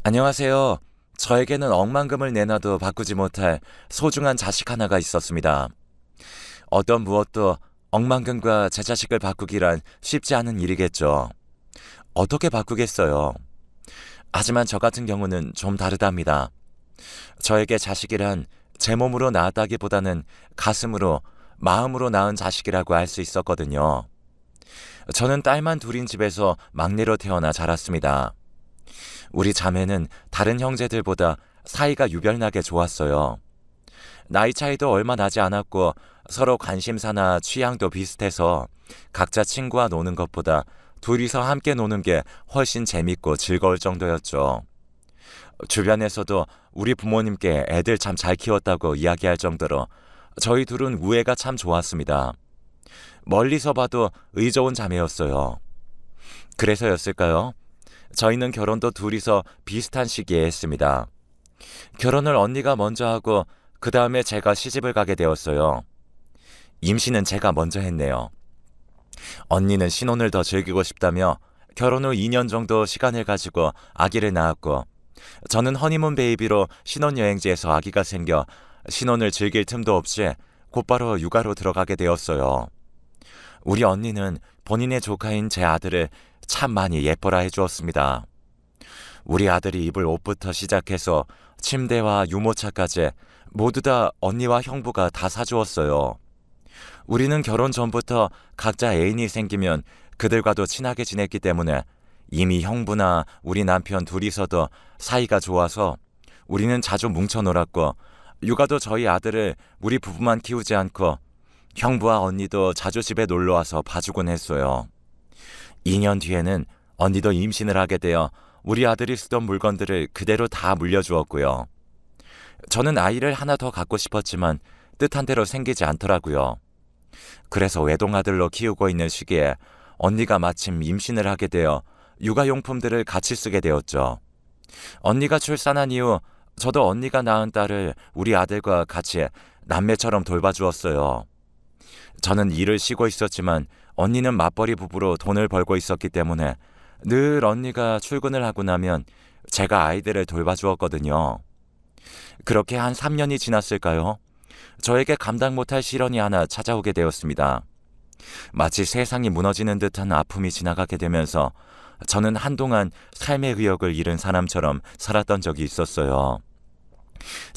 안녕하세요. 저에게는 억만금을 내놔도 바꾸지 못할 소중한 자식 하나가 있었습니다. 어떤 무엇도 억만금과 제 자식을 바꾸기란 쉽지 않은 일이겠죠. 어떻게 바꾸겠어요? 하지만 저 같은 경우는 좀 다르답니다. 저에게 자식이란 제 몸으로 낳았다기보다는 가슴으로, 마음으로 낳은 자식이라고 할 수 있었거든요. 저는 딸만 둘인 집에서 막내로 태어나 자랐습니다. 우리 자매는 다른 형제들보다 사이가 유별나게 좋았어요. 나이 차이도 얼마 나지 않았고 서로 관심사나 취향도 비슷해서 각자 친구와 노는 것보다 둘이서 함께 노는 게 훨씬 재밌고 즐거울 정도였죠. 주변에서도 우리 부모님께 애들 참 잘 키웠다고 이야기할 정도로 저희 둘은 우애가 참 좋았습니다. 멀리서 봐도 의좋은 자매였어요. 그래서였을까요? 저희는 결혼도 둘이서 비슷한 시기에 했습니다. 결혼을 언니가 먼저 하고 그 다음에 제가 시집을 가게 되었어요. 임신은 제가 먼저 했네요. 언니는 신혼을 더 즐기고 싶다며 결혼 후 2년 정도 시간을 가지고 아기를 낳았고 저는 허니문 베이비로 신혼여행지에서 아기가 생겨 신혼을 즐길 틈도 없이 곧바로 육아로 들어가게 되었어요. 우리 언니는 본인의 조카인 제 아들을 참 많이 예뻐라 해주었습니다. 우리 아들이 입을 옷부터 시작해서 침대와 유모차까지 모두 다 언니와 형부가 다 사주었어요. 우리는 결혼 전부터 각자 애인이 생기면 그들과도 친하게 지냈기 때문에 이미 형부나 우리 남편 둘이서도 사이가 좋아서 우리는 자주 뭉쳐 놀았고 육아도 저희 아들을 우리 부부만 키우지 않고 형부와 언니도 자주 집에 놀러와서 봐주곤 했어요. 2년 뒤에는 언니도 임신을 하게 되어 우리 아들이 쓰던 물건들을 그대로 다 물려주었고요. 저는 아이를 하나 더 갖고 싶었지만 뜻한 대로 생기지 않더라고요. 그래서 외동아들로 키우고 있는 시기에 언니가 마침 임신을 하게 되어 육아용품들을 같이 쓰게 되었죠. 언니가 출산한 이후 저도 언니가 낳은 딸을 우리 아들과 같이 남매처럼 돌봐주었어요. 저는 일을 쉬고 있었지만 언니는 맞벌이 부부로 돈을 벌고 있었기 때문에 늘 언니가 출근을 하고 나면 제가 아이들을 돌봐주었거든요. 그렇게 한 3년이 지났을까요? 저에게 감당 못할 시련이 하나 찾아오게 되었습니다. 마치 세상이 무너지는 듯한 아픔이 지나가게 되면서 저는 한동안 삶의 의욕을 잃은 사람처럼 살았던 적이 있었어요.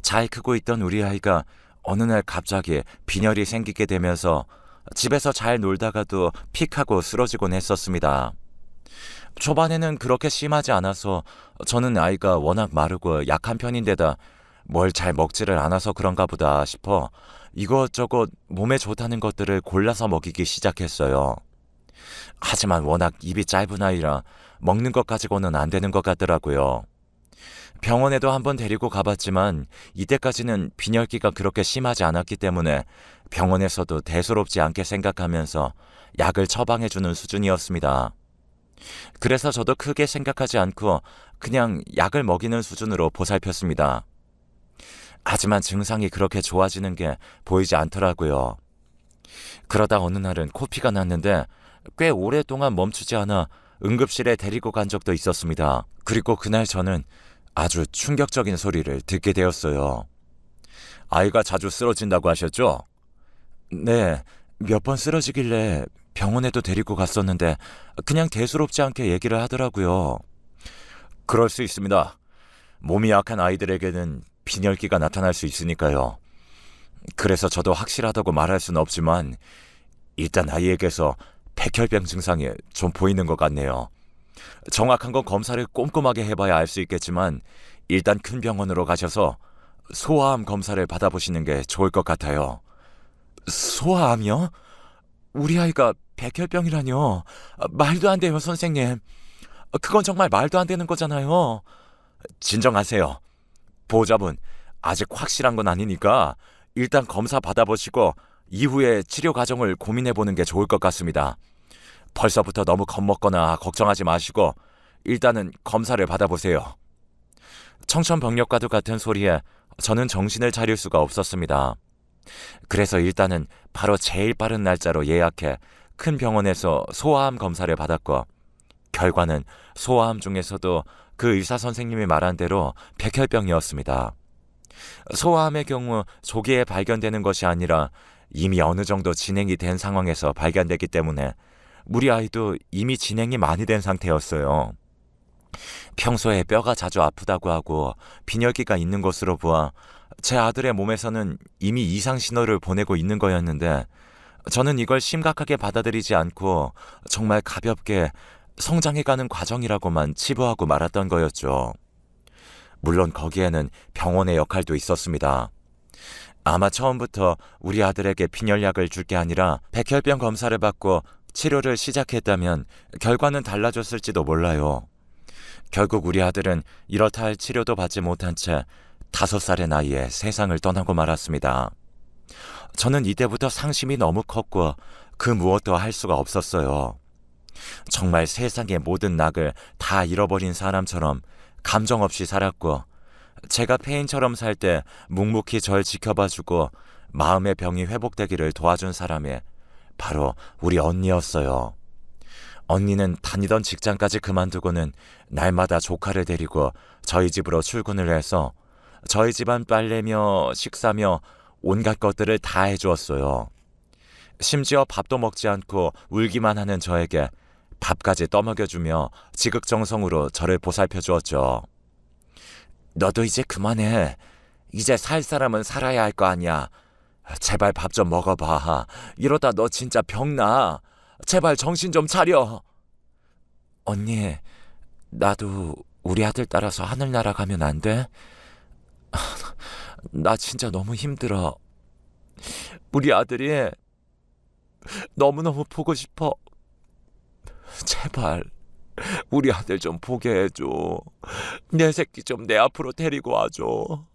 잘 크고 있던 우리 아이가 어느 날 갑자기 빈혈이 생기게 되면서 집에서 잘 놀다가도 픽하고 쓰러지곤 했었습니다. 초반에는 그렇게 심하지 않아서 저는 아이가 워낙 마르고 약한 편인데다 뭘 잘 먹지를 않아서 그런가 보다 싶어 이것저것 몸에 좋다는 것들을 골라서 먹이기 시작했어요. 하지만 워낙 입이 짧은 아이라 먹는 것 가지고는 안 되는 것 같더라고요. 병원에도 한번 데리고 가봤지만 이때까지는 빈혈기가 그렇게 심하지 않았기 때문에 병원에서도 대수롭지 않게 생각하면서 약을 처방해주는 수준이었습니다. 그래서 저도 크게 생각하지 않고 그냥 약을 먹이는 수준으로 보살폈습니다. 하지만 증상이 그렇게 좋아지는 게 보이지 않더라고요. 그러다 어느 날은 코피가 났는데 꽤 오랫동안 멈추지 않아 응급실에 데리고 간 적도 있었습니다. 그리고 그날 저는 아주 충격적인 소리를 듣게 되었어요. 아이가 자주 쓰러진다고 하셨죠? 네, 몇 번 쓰러지길래 병원에도 데리고 갔었는데 그냥 대수롭지 않게 얘기를 하더라고요. 그럴 수 있습니다. 몸이 약한 아이들에게는 빈혈기가 나타날 수 있으니까요. 그래서 저도 확실하다고 말할 수는 없지만 일단 아이에게서 백혈병 증상이 좀 보이는 것 같네요. 정확한 건 검사를 꼼꼼하게 해봐야 알 수 있겠지만 일단 큰 병원으로 가셔서 소아암 검사를 받아보시는 게 좋을 것 같아요. 소아암이요? 우리 아이가 백혈병이라뇨. 말도 안 돼요, 선생님. 그건 정말 말도 안 되는 거잖아요. 진정하세요. 보호자분, 아직 확실한 건 아니니까 일단 검사 받아보시고 이후에 치료 과정을 고민해보는 게 좋을 것 같습니다. 벌써부터 너무 겁먹거나 걱정하지 마시고 일단은 검사를 받아보세요. 청천벽력과도 같은 소리에 저는 정신을 차릴 수가 없었습니다. 그래서 일단은 바로 제일 빠른 날짜로 예약해 큰 병원에서 소아암 검사를 받았고 결과는 소아암 중에서도 그 의사 선생님이 말한 대로 백혈병이었습니다. 소아암의 경우 조기에 발견되는 것이 아니라 이미 어느 정도 진행이 된 상황에서 발견되기 때문에 우리 아이도 이미 진행이 많이 된 상태였어요. 평소에 뼈가 자주 아프다고 하고 빈혈기가 있는 것으로 보아 제 아들의 몸에서는 이미 이상 신호를 보내고 있는 거였는데 저는 이걸 심각하게 받아들이지 않고 정말 가볍게 성장해가는 과정이라고만 치부하고 말았던 거였죠. 물론 거기에는 병원의 역할도 있었습니다. 아마 처음부터 우리 아들에게 빈혈약을 줄 게 아니라 백혈병 검사를 받고 치료를 시작했다면 결과는 달라졌을지도 몰라요. 결국 우리 아들은 이렇다 할 치료도 받지 못한 채 5살의 나이에 세상을 떠나고 말았습니다. 저는 이때부터 상심이 너무 컸고 그 무엇도 할 수가 없었어요. 정말 세상의 모든 낙을 다 잃어버린 사람처럼 감정 없이 살았고 제가 폐인처럼 살 때 묵묵히 절 지켜봐주고 마음의 병이 회복되기를 도와준 사람이 바로 우리 언니였어요. 언니는 다니던 직장까지 그만두고는 날마다 조카를 데리고 저희 집으로 출근을 해서 저희 집안 빨래며 식사며 온갖 것들을 다 해주었어요. 심지어 밥도 먹지 않고 울기만 하는 저에게 밥까지 떠먹여주며 지극정성으로 저를 보살펴 주었죠. 너도 이제 그만해. 이제 살 사람은 살아야 할 거 아니야. 제발 밥 좀 먹어봐. 이러다 너 진짜 병나. 제발 정신 좀 차려. 언니, 나도 우리 아들 따라서 하늘 날아가면 안 돼? 나 진짜 너무 힘들어. 우리 아들이 너무너무 보고 싶어. 제발 우리 아들 좀 보게 해줘. 내 새끼 좀 내 앞으로 데리고 와줘.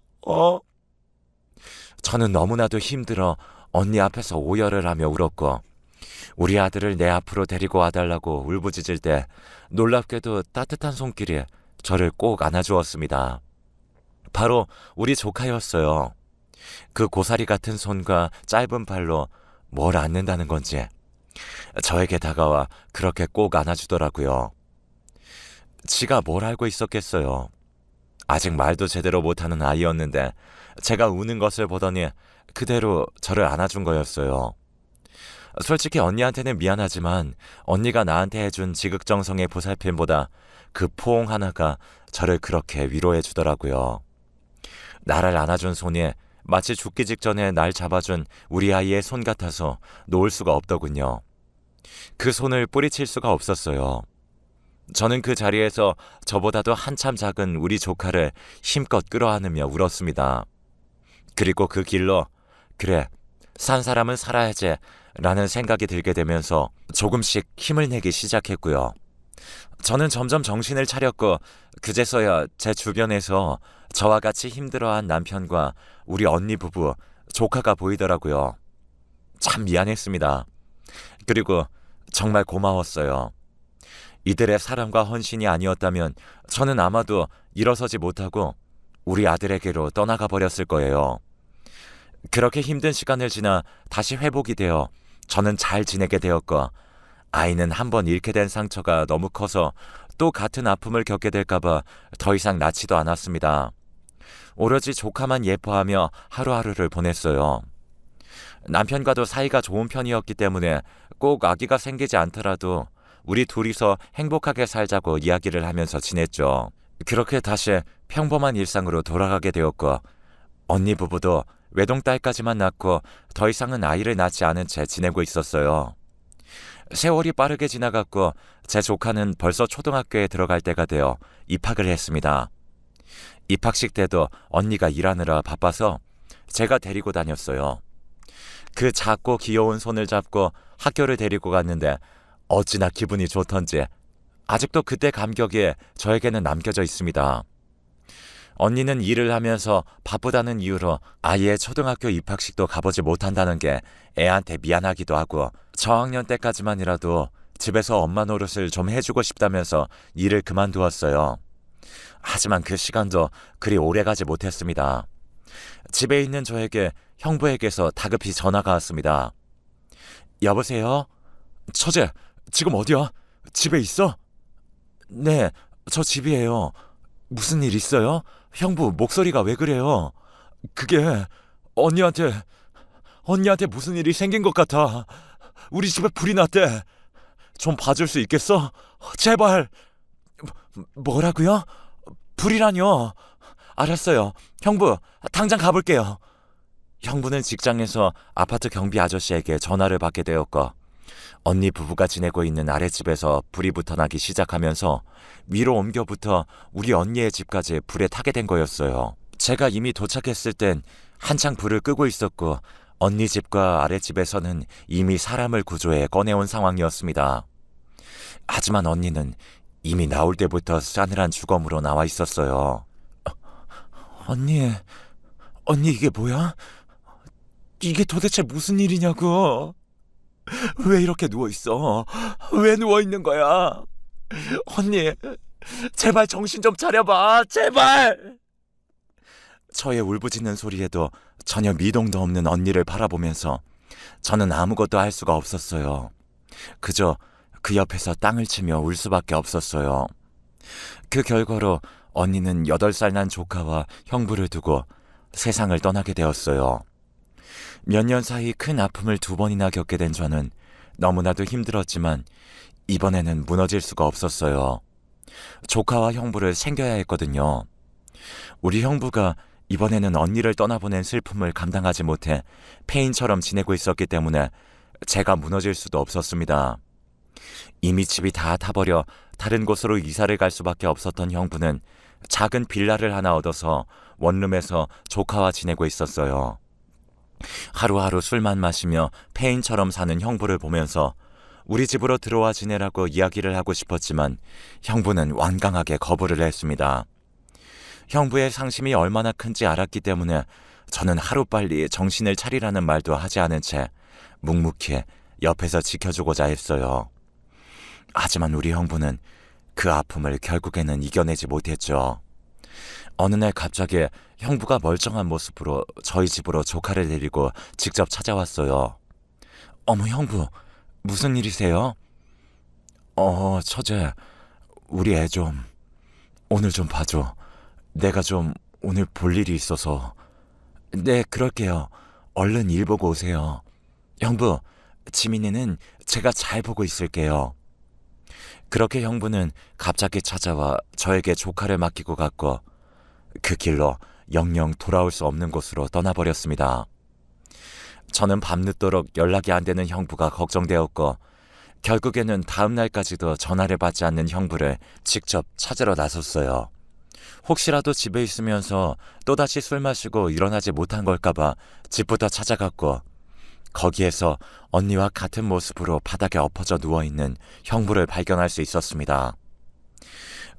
저는 너무나도 힘들어 언니 앞에서 오열을 하며 울었고 우리 아들을 내 앞으로 데리고 와달라고 울부짖을 때 놀랍게도 따뜻한 손길이 저를 꼭 안아주었습니다. 바로 우리 조카였어요. 그 고사리 같은 손과 짧은 팔로 뭘 안는다는 건지 저에게 다가와 그렇게 꼭 안아주더라고요. 지가 뭘 알고 있었겠어요. 아직 말도 제대로 못하는 아이였는데 제가 우는 것을 보더니 그대로 저를 안아준 거였어요. 솔직히 언니한테는 미안하지만 언니가 나한테 해준 지극정성의 보살핌보다 그 포옹 하나가 저를 그렇게 위로해 주더라고요. 나를 안아준 손이 마치 죽기 직전에 날 잡아준 우리 아이의 손 같아서 놓을 수가 없더군요. 그 손을 뿌리칠 수가 없었어요. 저는 그 자리에서 저보다도 한참 작은 우리 조카를 힘껏 끌어안으며 울었습니다. 그리고 그 길로 그래, 산 사람은 살아야지 라는 생각이 들게 되면서 조금씩 힘을 내기 시작했고요. 저는 점점 정신을 차렸고 그제서야 제 주변에서 저와 같이 힘들어한 남편과 우리 언니 부부, 조카가 보이더라고요. 참 미안했습니다. 그리고 정말 고마웠어요. 이들의 사랑과 헌신이 아니었다면 저는 아마도 일어서지 못하고 우리 아들에게로 떠나가 버렸을 거예요. 그렇게 힘든 시간을 지나 다시 회복이 되어 저는 잘 지내게 되었고 아이는 한번 잃게 된 상처가 너무 커서 또 같은 아픔을 겪게 될까봐 더 이상 낳지도 않았습니다. 오로지 조카만 예뻐하며 하루하루를 보냈어요. 남편과도 사이가 좋은 편이었기 때문에 꼭 아기가 생기지 않더라도 우리 둘이서 행복하게 살자고 이야기를 하면서 지냈죠. 그렇게 다시 평범한 일상으로 돌아가게 되었고 언니 부부도 외동딸까지만 낳고 더 이상은 아이를 낳지 않은 채 지내고 있었어요. 세월이 빠르게 지나갔고 제 조카는 벌써 초등학교에 들어갈 때가 되어 입학을 했습니다. 입학식 때도 언니가 일하느라 바빠서 제가 데리고 다녔어요. 그 작고 귀여운 손을 잡고 학교를 데리고 갔는데 어찌나 기분이 좋던지 아직도 그때 감격이 저에게는 남겨져 있습니다. 언니는 일을 하면서 바쁘다는 이유로 아이의 초등학교 입학식도 가보지 못한다는 게 애한테 미안하기도 하고 저학년 때까지만이라도 집에서 엄마 노릇을 좀 해주고 싶다면서 일을 그만두었어요. 하지만 그 시간도 그리 오래가지 못했습니다. 집에 있는 저에게 형부에게서 다급히 전화가 왔습니다. 여보세요? 처제, 지금 어디야? 집에 있어? 네, 저 집이에요. 무슨 일 있어요? 형부, 목소리가 왜 그래요? 그게 언니한테 무슨 일이 생긴 것 같아. 우리 집에 불이 났대. 좀 봐줄 수 있겠어? 제발. 뭐라고요? 불이라뇨? 알았어요. 형부, 당장 가볼게요. 형부는 직장에서 아파트 경비 아저씨에게 전화를 받게 되었고, 언니 부부가 지내고 있는 아랫집에서 불이 붙어나기 시작하면서 위로 옮겨부터 우리 언니의 집까지 불에 타게 된 거였어요. 제가 이미 도착했을 땐 한창 불을 끄고 있었고, 언니 집과 아랫집에서는 이미 사람을 구조해 꺼내온 상황이었습니다. 하지만 언니는 이미 나올 때부터 싸늘한 주검으로 나와 있었어요. 언니 이게 뭐야? 이게 도대체 무슨 일이냐고? 왜 이렇게 누워있어? 왜 누워있는 거야? 언니, 제발 정신 좀 차려봐, 제발! 저의 울부짖는 소리에도 전혀 미동도 없는 언니를 바라보면서 저는 아무것도 할 수가 없었어요. 그저 그 옆에서 땅을 치며 울 수밖에 없었어요. 그 결과로 언니는 8살 난 조카와 형부를 두고 세상을 떠나게 되었어요. 몇 년 사이 큰 아픔을 2번이나 겪게 된 저는 너무나도 힘들었지만 이번에는 무너질 수가 없었어요. 조카와 형부를 챙겨야 했거든요. 우리 형부가 이번에는 언니를 떠나보낸 슬픔을 감당하지 못해 폐인처럼 지내고 있었기 때문에 제가 무너질 수도 없었습니다. 이미 집이 다 타버려 다른 곳으로 이사를 갈 수밖에 없었던 형부는 작은 빌라를 하나 얻어서 원룸에서 조카와 지내고 있었어요. 하루하루 술만 마시며 폐인처럼 사는 형부를 보면서 우리 집으로 들어와 지내라고 이야기를 하고 싶었지만 형부는 완강하게 거부를 했습니다. 형부의 상심이 얼마나 큰지 알았기 때문에 저는 하루빨리 정신을 차리라는 말도 하지 않은 채 묵묵히 옆에서 지켜주고자 했어요. 하지만 우리 형부는 그 아픔을 결국에는 이겨내지 못했죠. 어느 날 갑자기 형부가 멀쩡한 모습으로 저희 집으로 조카를 데리고 직접 찾아왔어요. 어머, 형부, 무슨 일이세요? 처제, 우리 애 좀 오늘 좀 봐줘. 내가 좀 오늘 볼 일이 있어서. 네, 그럴게요. 얼른 일 보고 오세요. 형부, 지민이는 제가 잘 보고 있을게요. 그렇게 형부는 갑자기 찾아와 저에게 조카를 맡기고 갔고 그 길로 영영 돌아올 수 없는 곳으로 떠나버렸습니다. 저는 밤늦도록 연락이 안 되는 형부가 걱정되었고 결국에는 다음 날까지도 전화를 받지 않는 형부를 직접 찾으러 나섰어요. 혹시라도 집에 있으면서 또다시 술 마시고 일어나지 못한 걸까봐 집부터 찾아갔고 거기에서 언니와 같은 모습으로 바닥에 엎어져 누워있는 형부를 발견할 수 있었습니다.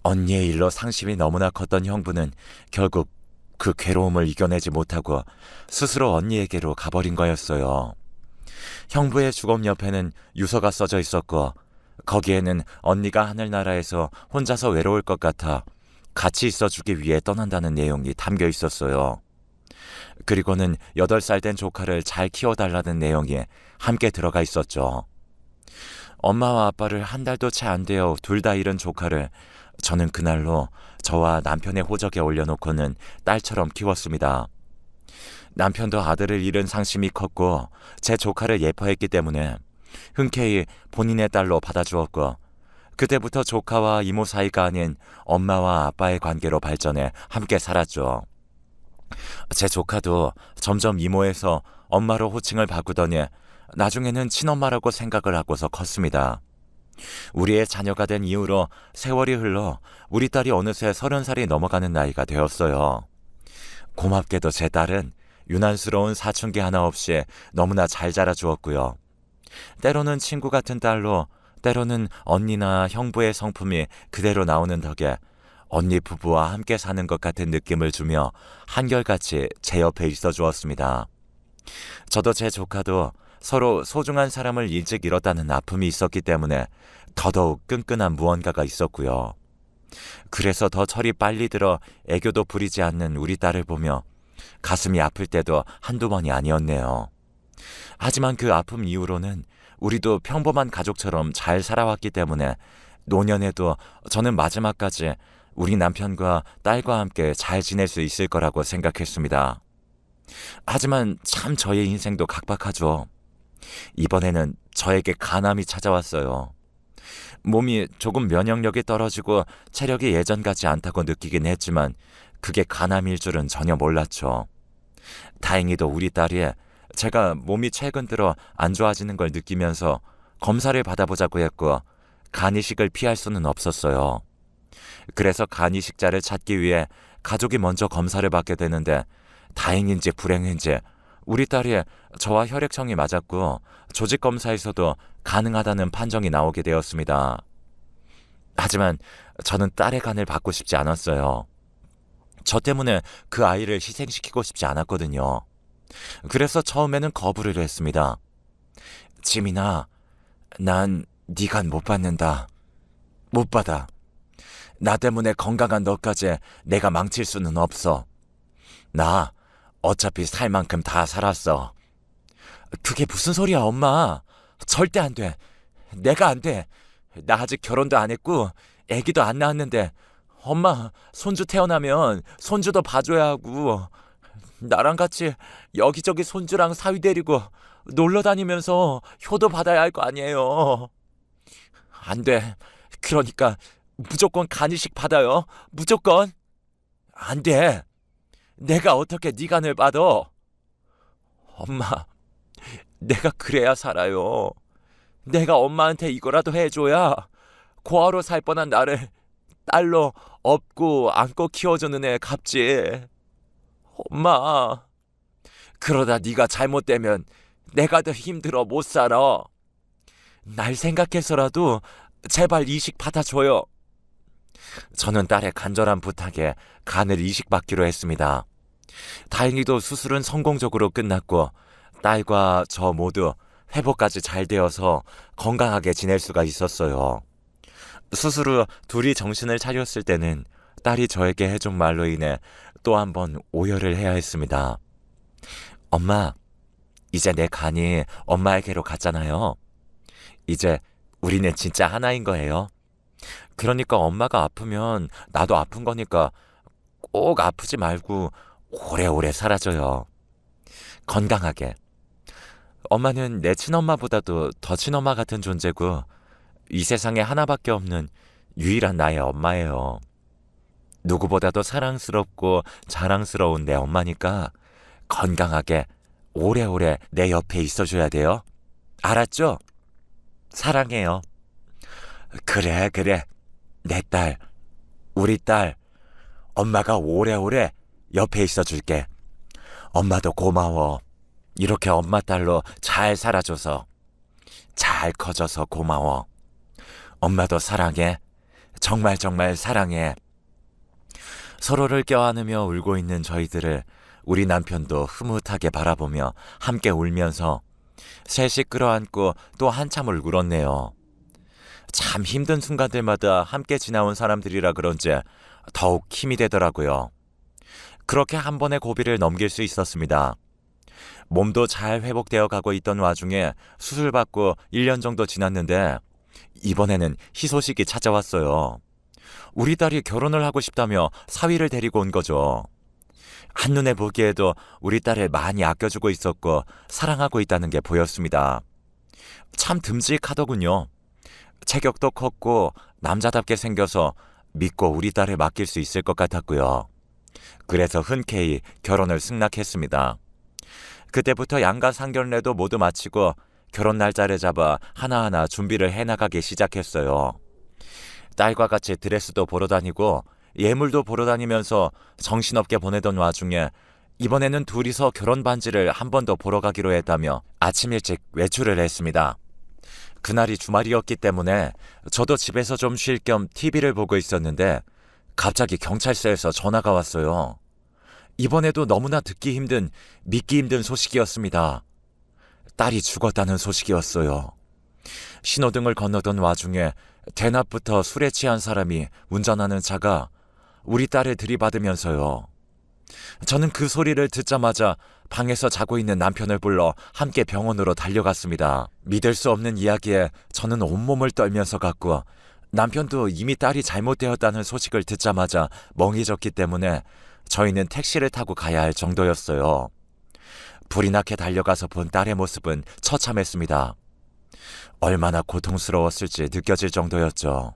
언니의 일로 상심이 너무나 컸던 형부는 결국 그 괴로움을 이겨내지 못하고 스스로 언니에게로 가버린 거였어요. 형부의 주검 옆에는 유서가 써져 있었고 거기에는 언니가 하늘나라에서 혼자서 외로울 것 같아 같이 있어주기 위해 떠난다는 내용이 담겨 있었어요. 그리고는 8살 된 조카를 잘 키워달라는 내용이 함께 들어가 있었죠. 엄마와 아빠를 한 달도 채 안 되어 둘 다 잃은 조카를 저는 그날로 저와 남편의 호적에 올려놓고는 딸처럼 키웠습니다. 남편도 아들을 잃은 상심이 컸고 제 조카를 예뻐했기 때문에 흔쾌히 본인의 딸로 받아주었고 그때부터 조카와 이모 사이가 아닌 엄마와 아빠의 관계로 발전해 함께 살았죠. 제 조카도 점점 이모에서 엄마로 호칭을 바꾸더니 나중에는 친엄마라고 생각을 하고서 컸습니다. 우리의 자녀가 된 이후로 세월이 흘러 우리 딸이 어느새 30살이 넘어가는 나이가 되었어요. 고맙게도 제 딸은 유난스러운 사춘기 하나 없이 너무나 잘 자라주었고요. 때로는 친구 같은 딸로 때로는 언니나 형부의 성품이 그대로 나오는 덕에 언니 부부와 함께 사는 것 같은 느낌을 주며 한결같이 제 옆에 있어 주었습니다. 저도 제 조카도 서로 소중한 사람을 일찍 잃었다는 아픔이 있었기 때문에 더더욱 끈끈한 무언가가 있었고요. 그래서 더 철이 빨리 들어 애교도 부리지 않는 우리 딸을 보며 가슴이 아플 때도 한두 번이 아니었네요. 하지만 그 아픔 이후로는 우리도 평범한 가족처럼 잘 살아왔기 때문에 노년에도 저는 마지막까지 우리 남편과 딸과 함께 잘 지낼 수 있을 거라고 생각했습니다. 하지만 참 저의 인생도 각박하죠. 이번에는 저에게 간암이 찾아왔어요. 몸이 조금 면역력이 떨어지고 체력이 예전 같지 않다고 느끼긴 했지만 그게 간암일 줄은 전혀 몰랐죠. 다행히도 우리 딸이 제가 몸이 최근 들어 안 좋아지는 걸 느끼면서 검사를 받아보자고 했고 간이식을 피할 수는 없었어요. 그래서 간이식자를 찾기 위해 가족이 먼저 검사를 받게 되는데 다행인지 불행인지 우리 딸이 저와 혈액형이 맞았고 조직검사에서도 가능하다는 판정이 나오게 되었습니다. 하지만 저는 딸의 간을 받고 싶지 않았어요. 저 때문에 그 아이를 희생시키고 싶지 않았거든요. 그래서 처음에는 거부를 했습니다. 지민아, 난 네 간 못 받는다. 못 받아. 나 때문에 건강한 너까지 내가 망칠 수는 없어. 나 어차피 살 만큼 다 살았어. 그게 무슨 소리야, 엄마. 절대 안 돼. 내가 안 돼. 나 아직 결혼도 안 했고 애기도 안 낳았는데 엄마, 손주 태어나면 손주도 봐줘야 하고 나랑 같이 여기저기 손주랑 사위 데리고 놀러 다니면서 효도 받아야 할 거 아니에요. 안 돼. 그러니까 무조건 간이식 받아요. 무조건. 안 돼. 내가 어떻게 네 간을 받아? 엄마, 내가 그래야 살아요. 내가 엄마한테 이거라도 해줘야 고아로 살 뻔한 나를 딸로 업고 안고 키워주는 애 갚지. 엄마, 그러다 네가 잘못되면 내가 더 힘들어 못 살아. 날 생각해서라도 제발 이식 받아줘요. 저는 딸의 간절한 부탁에 간을 이식받기로 했습니다. 다행히도 수술은 성공적으로 끝났고 딸과 저 모두 회복까지 잘 되어서 건강하게 지낼 수가 있었어요. 수술 후 둘이 정신을 차렸을 때는 딸이 저에게 해준 말로 인해 또 한 번 오열을 해야 했습니다. 엄마, 이제 내 간이 엄마에게로 갔잖아요. 이제 우리는 진짜 하나인 거예요. 그러니까 엄마가 아프면 나도 아픈 거니까 꼭 아프지 말고 오래오래 살아줘요. 건강하게. 엄마는 내 친엄마보다도 더 친엄마 같은 존재고 이 세상에 하나밖에 없는 유일한 나의 엄마예요. 누구보다도 사랑스럽고 자랑스러운 내 엄마니까 건강하게 오래오래 내 옆에 있어줘야 돼요. 알았죠? 사랑해요. 그래. 내 딸, 우리 딸, 엄마가 오래오래 옆에 있어줄게. 엄마도 고마워. 이렇게 엄마 딸로 잘 살아줘서, 잘 커져서 고마워. 엄마도 사랑해. 정말 사랑해. 서로를 껴안으며 울고 있는 저희들을 우리 남편도 흐뭇하게 바라보며 함께 울면서 셋이 끌어안고 또 한참을 울었네요. 참 힘든 순간들마다 함께 지나온 사람들이라 그런지 더욱 힘이 되더라고요. 그렇게 한 번의 고비를 넘길 수 있었습니다. 몸도 잘 회복되어 가고 있던 와중에 수술받고 1년 정도 지났는데 이번에는 희소식이 찾아왔어요. 우리 딸이 결혼을 하고 싶다며 사위를 데리고 온 거죠. 한눈에 보기에도 우리 딸을 많이 아껴주고 있었고 사랑하고 있다는 게 보였습니다. 참 듬직하더군요. 체격도 컸고 남자답게 생겨서 믿고 우리 딸을 맡길 수 있을 것 같았고요. 그래서 흔쾌히 결혼을 승낙했습니다. 그때부터 양가 상견례도 모두 마치고 결혼 날짜를 잡아 하나하나 준비를 해나가기 시작했어요. 딸과 같이 드레스도 보러 다니고 예물도 보러 다니면서 정신없게 보내던 와중에 이번에는 둘이서 결혼 반지를 한 번 더 보러 가기로 했다며 아침 일찍 외출을 했습니다. 그날이 주말이었기 때문에 저도 집에서 좀 쉴 겸 TV를 보고 있었는데 갑자기 경찰서에서 전화가 왔어요. 이번에도 너무나 듣기 힘든, 믿기 힘든 소식이었습니다. 딸이 죽었다는 소식이었어요. 신호등을 건너던 와중에 대낮부터 술에 취한 사람이 운전하는 차가 우리 딸을 들이받으면서요. 저는 그 소리를 듣자마자 방에서 자고 있는 남편을 불러 함께 병원으로 달려갔습니다. 믿을 수 없는 이야기에 저는 온몸을 떨면서 갔고 남편도 이미 딸이 잘못되었다는 소식을 듣자마자 멍해졌기 때문에 저희는 택시를 타고 가야 할 정도였어요. 불이 나게 달려가서 본 딸의 모습은 처참했습니다. 얼마나 고통스러웠을지 느껴질 정도였죠.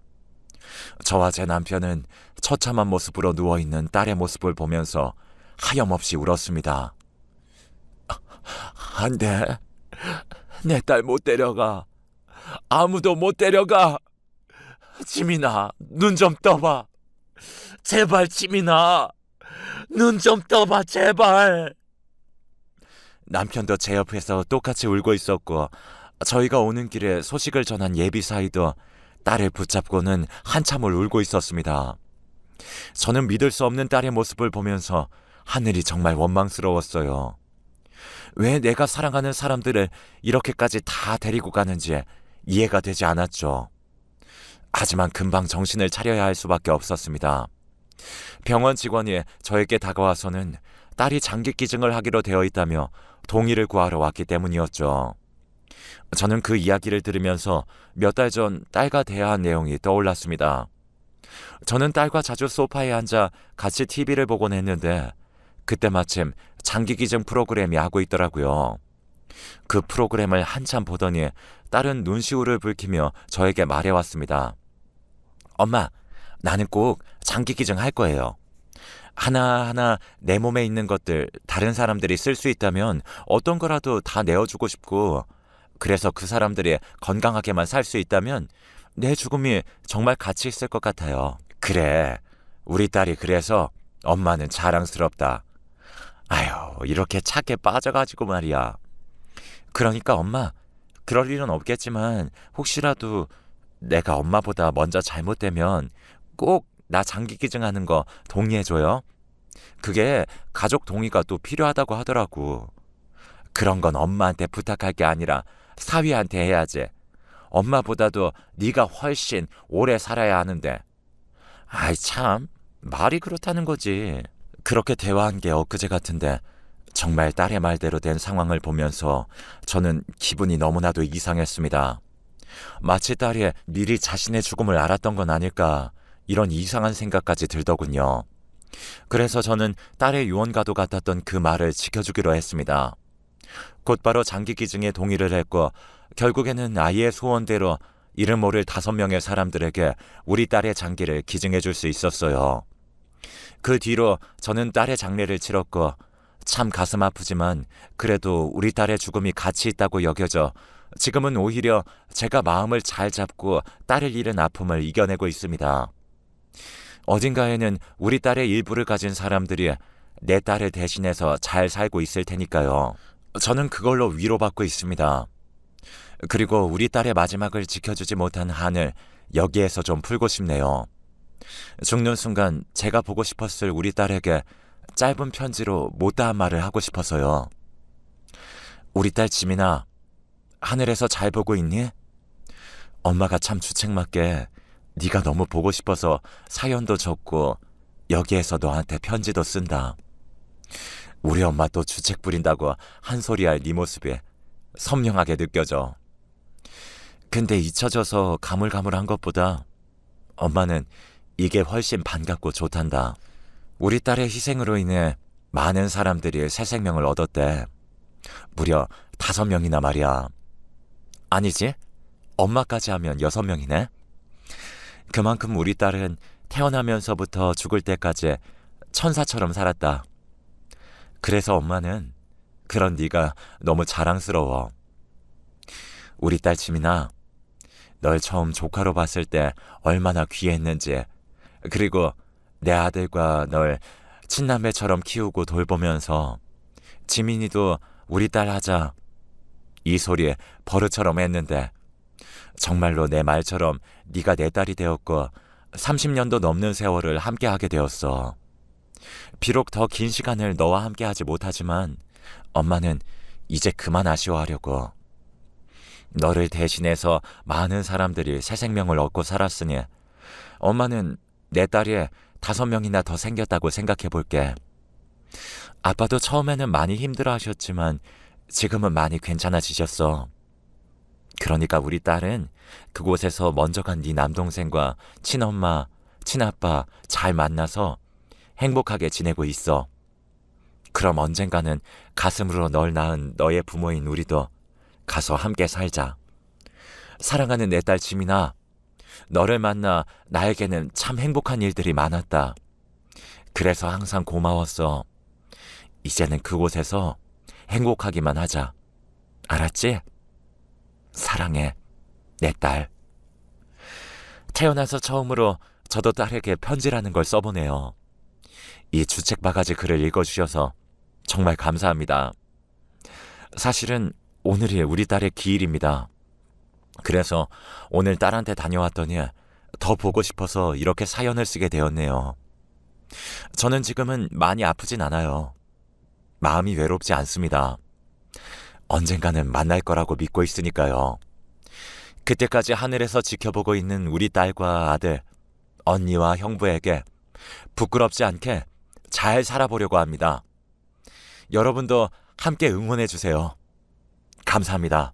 저와 제 남편은 처참한 모습으로 누워있는 딸의 모습을 보면서 하염없이 울었습니다. 안 돼. 내 딸 못 데려가. 아무도 못 데려가. 지민아, 눈 좀 떠봐. 제발 지민아, 눈 좀 떠봐 제발. 남편도 제 옆에서 똑같이 울고 있었고 저희가 오는 길에 소식을 전한 예비사위도 딸을 붙잡고는 한참을 울고 있었습니다. 저는 믿을 수 없는 딸의 모습을 보면서 하늘이 정말 원망스러웠어요. 왜 내가 사랑하는 사람들을 이렇게까지 다 데리고 가는지 이해가 되지 않았죠. 하지만 금방 정신을 차려야 할 수밖에 없었습니다. 병원 직원이 저에게 다가와서는 딸이 장기기증을 하기로 되어 있다며 동의를 구하러 왔기 때문이었죠. 저는 그 이야기를 들으면서 몇 달 전 딸과 대화한 내용이 떠올랐습니다. 저는 딸과 자주 소파에 앉아 같이 TV를 보곤 했는데 그때 마침 장기기증 프로그램이 하고 있더라고요. 그 프로그램을 한참 보더니 딸은 눈시울을 붉히며 저에게 말해왔습니다. 엄마, 나는 꼭 장기기증 할 거예요. 하나하나 내 몸에 있는 것들 다른 사람들이 쓸 수 있다면 어떤 거라도 다 내어주고 싶고, 그래서 그 사람들이 건강하게만 살 수 있다면 내 죽음이 정말 가치 있을 것 같아요. 그래, 우리 딸이 그래서 엄마는 자랑스럽다. 아휴, 이렇게 착해 빠져가지고 말이야. 그러니까 엄마, 그럴 일은 없겠지만 혹시라도 내가 엄마보다 먼저 잘못되면 꼭 나 장기기증하는 거 동의해줘요. 그게 가족 동의가 또 필요하다고 하더라고. 그런 건 엄마한테 부탁할 게 아니라 사위한테 해야지. 엄마보다도 네가 훨씬 오래 살아야 하는데. 아이 참, 말이 그렇다는 거지. 그렇게 대화한 게 엊그제 같은데 정말 딸의 말대로 된 상황을 보면서 저는 기분이 너무나도 이상했습니다. 마치 딸이 미리 자신의 죽음을 알았던 건 아닐까, 이런 이상한 생각까지 들더군요. 그래서 저는 딸의 유언과도 같았던 그 말을 지켜주기로 했습니다. 곧바로 장기기증에 동의를 했고 결국에는 아이의 소원대로 이름 모를 5명의 사람들에게 우리 딸의 장기를 기증해 줄 수 있었어요. 그 뒤로 저는 딸의 장례를 치렀고 참 가슴 아프지만 그래도 우리 딸의 죽음이 가치 있다고 여겨져 지금은 오히려 제가 마음을 잘 잡고 딸을 잃은 아픔을 이겨내고 있습니다. 어딘가에는 우리 딸의 일부를 가진 사람들이 내 딸을 대신해서 잘 살고 있을 테니까요. 저는 그걸로 위로받고 있습니다. 그리고 우리 딸의 마지막을 지켜주지 못한 한을 여기에서 좀 풀고 싶네요. 죽는 순간 제가 보고 싶었을 우리 딸에게 짧은 편지로 못다한 말을 하고 싶어서요. 우리 딸 지민아, 하늘에서 잘 보고 있니? 엄마가 참 주책맞게 네가 너무 보고 싶어서 사연도 적고 여기에서 너한테 편지도 쓴다. 우리 엄마 또 주책 부린다고 한 소리 할 네 모습이 선명하게 느껴져. 근데 잊혀져서 가물가물한 것보다 엄마는 이게 훨씬 반갑고 좋단다. 우리 딸의 희생으로 인해 많은 사람들이 새 생명을 얻었대. 무려 5명이나 말이야. 아니지? 엄마까지 하면 6명이네? 그만큼 우리 딸은 태어나면서부터 죽을 때까지 천사처럼 살았다. 그래서 엄마는 그런 네가 너무 자랑스러워. 우리 딸 지민아, 널 처음 조카로 봤을 때 얼마나 귀했는지, 그리고 내 아들과 널 친남매처럼 키우고 돌보면서 지민이도 우리 딸 하자, 이 소리 버릇처럼 했는데 정말로 내 말처럼 네가 내 딸이 되었고 30년도 넘는 세월을 함께하게 되었어. 비록 더 긴 시간을 너와 함께하지 못하지만 엄마는 이제 그만 아쉬워하려고. 너를 대신해서 많은 사람들이 새 생명을 얻고 살았으니 엄마는 내 딸이 5명이나 더 생겼다고 생각해 볼게. 아빠도 처음에는 많이 힘들어 하셨지만 지금은 많이 괜찮아지셨어. 그러니까 우리 딸은 그곳에서 먼저 간 네 남동생과 친엄마, 친아빠 잘 만나서 행복하게 지내고 있어. 그럼 언젠가는 가슴으로 널 낳은 너의 부모인 우리도 가서 함께 살자. 사랑하는 내 딸 지민아, 너를 만나 나에게는 참 행복한 일들이 많았다. 그래서 항상 고마웠어. 이제는 그곳에서 행복하기만 하자. 알았지? 사랑해, 내 딸. 태어나서 처음으로 저도 딸에게 편지라는 걸 써보네요. 이 주책 바가지 글을 읽어주셔서 정말 감사합니다. 사실은 오늘이 우리 딸의 기일입니다. 그래서 오늘 딸한테 다녀왔더니 더 보고 싶어서 이렇게 사연을 쓰게 되었네요. 저는 지금은 많이 아프진 않아요. 마음이 외롭지 않습니다. 언젠가는 만날 거라고 믿고 있으니까요. 그때까지 하늘에서 지켜보고 있는 우리 딸과 아들, 언니와 형부에게 부끄럽지 않게 잘 살아보려고 합니다. 여러분도 함께 응원해 주세요. 감사합니다.